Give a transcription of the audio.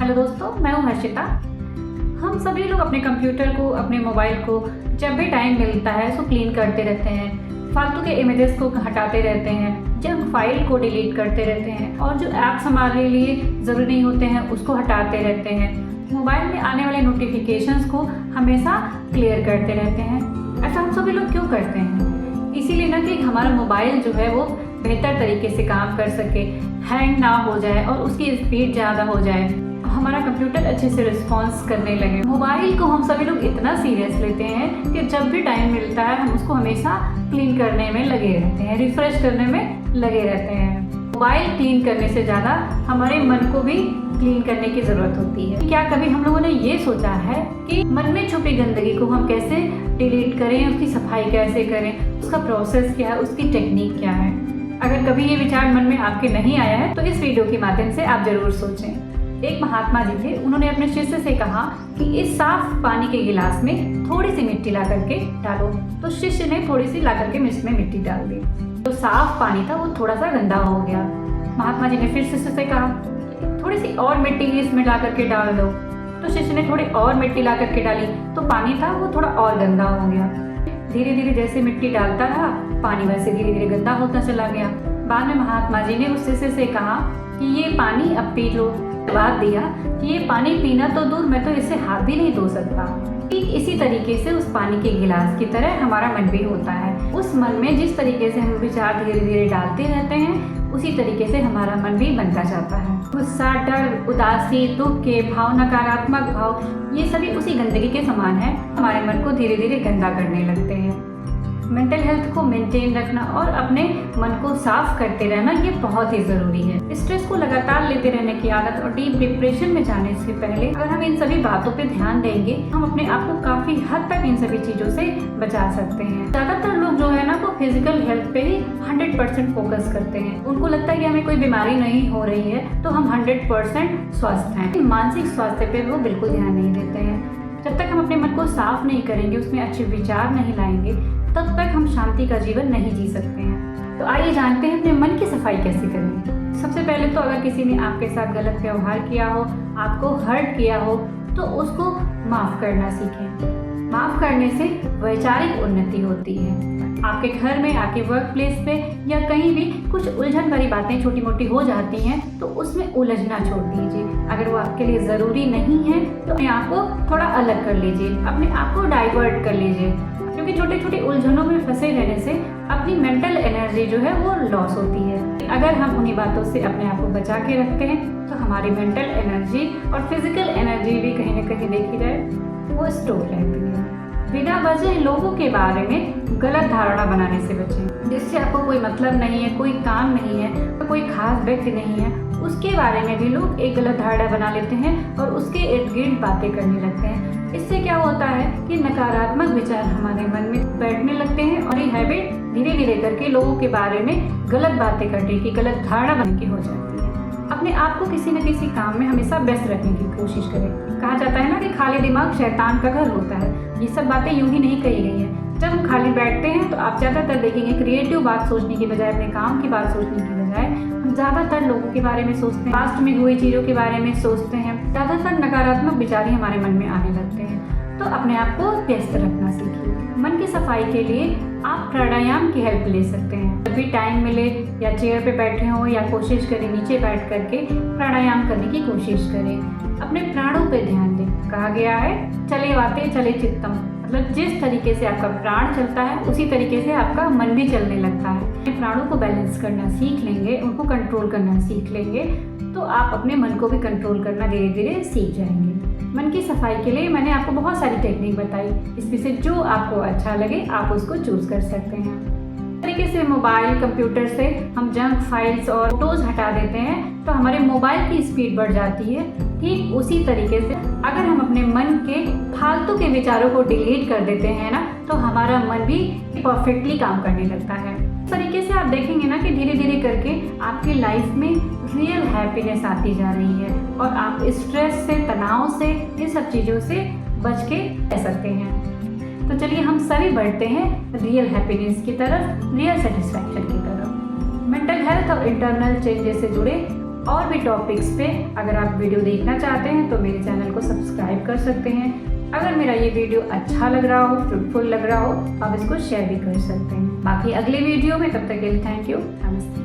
Hello दोस्तों, मैं हूँ हर्षिता। हम सभी लोग अपने कंप्यूटर को, अपने मोबाइल को जब भी टाइम मिलता है उसको क्लीन करते रहते हैं, फालतू के इमेजेस को हटाते रहते हैं, जंक फाइल को डिलीट करते रहते हैं और जो ऐप्स हमारे लिए ज़रूरी नहीं होते हैं उसको हटाते रहते हैं। मोबाइल में आने वाले नोटिफिकेशंस को हमेशा क्लियर करते रहते हैं। ऐसा हम सभी लोग क्यों करते हैं? इसीलिए ना कि हमारा मोबाइल जो है वो बेहतर तरीके से काम कर सके, हैंग ना हो जाए और उसकी स्पीड ज़्यादा हो जाए, हमारा कंप्यूटर अच्छे से रिस्पॉन्स करने लगे। मोबाइल को हम सभी लोग इतना सीरियस लेते हैं कि जब भी टाइम मिलता है हम उसको हमेशा क्लीन करने में लगे रहते हैं, रिफ्रेश करने में लगे रहते हैं। मोबाइल क्लीन करने से ज़्यादा हमारे मन को भी क्लीन करने की ज़रूरत होती है। क्या कभी हम लोगों ने ये सोचा है कि मन में छुपी गंदगी को हम कैसे डिलीट करें, उसकी सफाई कैसे करें, उसका प्रोसेस क्या है, उसकी टेक्निक क्या है? अगर कभी ये विचार मन में आपके नहीं आया है तो इस वीडियो के माध्यम से आप जरूर सोचें। एक महात्मा जी थे, उन्होंने अपने शिष्य से कहा कि इस साफ पानी के गिलास में थोड़ी सी मिट्टी ला करके डालो। तो शिष्य ने थोड़ी सी ला करके इसमें मिट्टी डाल दी। तो साफ पानी था वो थोड़ा सा गंदा हो गया। महात्मा जी ने फिर शिष्य से कहा थोड़ी सी और मिट्टी इसमें ला करके डाल दो। तो शिष्य ने थोड़ी और मिट्टी ला करके डाली तो पानी था वो थोड़ा और गंदा हो गया। धीरे धीरे जैसे मिट्टी डालता रहा पानी वैसे धीरे धीरे गंदा होता चला गया। बाद में महात्मा जी ने उस शिष्य से कहा कि ये पानी अब पी लो। जवाब दिया कि ये पानी पीना तो दूर, मैं तो इससे हाथ भी नहीं धो सकता। ठीक इसी तरीके से उस पानी के गिलास की तरह हमारा मन भी होता है। उस मन में जिस तरीके से हम विचार धीरे धीरे डालते रहते हैं उसी तरीके से हमारा मन भी बनता जाता है। गुस्सा, डर, उदासी, दुख के भाव, नकारात्मक भाव, ये सभी उसी गंदगी के समान है, हमारे मन को धीरे धीरे गंदा करने लगते हैं। मेंटल हेल्थ को मेंटेन रखना और अपने मन को साफ करते रहना ये बहुत ही ज़रूरी है। स्ट्रेस को लगातार लेते रहने की आदत और डीप डिप्रेशन में जाने से पहले अगर हम इन सभी बातों पे ध्यान देंगे हम अपने आप को काफ़ी हद तक इन सभी चीज़ों से बचा सकते हैं। ज़्यादातर लोग जो है ना वो फिजिकल हेल्थ पे ही 100% फोकस करते हैं। उनको लगता है कि हमें कोई बीमारी नहीं हो रही है तो हम 100% स्वस्थ हैं। मानसिक स्वास्थ्य पे वो बिल्कुल ध्यान नहीं देते हैं। जब तक हम अपने मन को साफ नहीं करेंगे, उसमें अच्छे विचार नहीं लाएंगे, तब तक हम शांति का जीवन नहीं जी सकते हैं। तो आइए जानते हैं अपने मन की सफाई कैसे करें। सबसे पहले तो अगर किसी ने आपके साथ गलत व्यवहार किया हो, आपको हर्ट किया हो, तो उसको माफ़ करना सीखें। माफ़ करने से वैचारिक उन्नति होती है। आपके घर में, आपके वर्क प्लेस पे या कहीं भी कुछ उलझन भरी बातें छोटी मोटी हो जाती हैं तो उसमें उलझना छोड़ दीजिए। अगर वो आपके लिए ज़रूरी नहीं है तो अपने आप को थोड़ा अलग कर लीजिए, अपने आप को डाइवर्ट कर लीजिए, क्योंकि छोटे छोटे उलझनों में फंसे रहने से अपनी मेंटल एनर्जी जो है वो लॉस होती है। अगर हम उन्हीं बातों से अपने आप को बचा के रखते हैं तो हमारी मेंटल एनर्जी और फिजिकल एनर्जी भी कहीं ना कहीं देखी जाए वो स्टोर रहती है। बिना वजह लोगों के बारे में गलत धारणा बनाने से बचें, जिससे आपको कोई मतलब नहीं है, कोई काम नहीं है, कोई खास व्यक्ति नहीं है, उसके बारे में भी लोग एक गलत धारणा बना लेते हैं और उसके इर्द गिर्द बातें करने लगते हैं। इससे क्या होता है कि नकारात्मक विचार हमारे मन में बैठने लगते हैं और ये हैबिट धीरे धीरे करके लोगों के बारे में गलत बातें करने की, गलत धारणा बनने की हो जाती है। अपने आप को किसी न किसी काम में हमेशा व्यस्त रखने की कोशिश करें। कहा जाता है ना कि खाली दिमाग शैतान का घर होता है। ये सब बातें यूं ही नहीं कही गई हैं। जब हम खाली बैठते हैं तो आप ज़्यादातर देखेंगे क्रिएटिव बात सोचने की बजाय, अपने काम की बात सोचने की बजाय हम ज़्यादातर लोगों के बारे में सोचते हैं, पास्ट में हुई चीज़ों के बारे में सोचते हैं। ज़्यादातर नकारात्मक विचार ही हमारे मन में आने लगते हैं। तो अपने आप को व्यस्त रखना सीखिए। मन की सफाई के लिए आप प्राणायाम की हेल्प ले सकते हैं। जब भी टाइम मिले या चेयर पे बैठे हों या कोशिश करें नीचे बैठ करके प्राणायाम करने की कोशिश करें। अपने प्राणों पे ध्यान दें। कहा गया है चले वाते चले चित्तम, मतलब जिस तरीके से आपका प्राण चलता है उसी तरीके से आपका मन भी चलने लगता है। अपने प्राणों को बैलेंस करना सीख लेंगे, उनको कंट्रोल करना सीख लेंगे तो आप अपने मन को भी कंट्रोल करना धीरे धीरे सीख जाएंगे। मन की सफाई के लिए मैंने आपको बहुत सारी टेक्निक बताई, इसमें से जो आपको अच्छा लगे आप उसको चूज कर सकते हैं। इस तरीके से मोबाइल, कंप्यूटर से हम जंक फाइल्स और फोटोज हटा देते हैं तो हमारे मोबाइल की स्पीड बढ़ जाती है। ठीक उसी तरीके से अगर हम अपने मन के फालतू के विचारों को डिलीट कर देते हैं ना तो हमारा मन भी परफेक्टली काम करने लगता है। इस तरीके से आप देखेंगे ना कि धीरे धीरे करके आपकी लाइफ में रियल हैप्पीनेस आती जा रही है और आप स्ट्रेस से, तनाव से, इन सब चीज़ों से बच के रह सकते हैं। तो चलिए हम सभी बढ़ते हैं रियल हैप्पीनेस की तरफ, रियल सेटिस्फैक्शन की तरफ। मेंटल हेल्थ और इंटरनल चेंजेस से जुड़े और भी टॉपिक्स पे अगर आप वीडियो देखना चाहते हैं तो मेरे चैनल को सब्सक्राइब कर सकते हैं। अगर मेरा ये वीडियो अच्छा लग रहा हो, फ्रूटफुल लग रहा हो, आप इसको शेयर भी कर सकते हैं। बाकी अगले वीडियो में, तब तक के लिए थैंक यू, नमस्ते।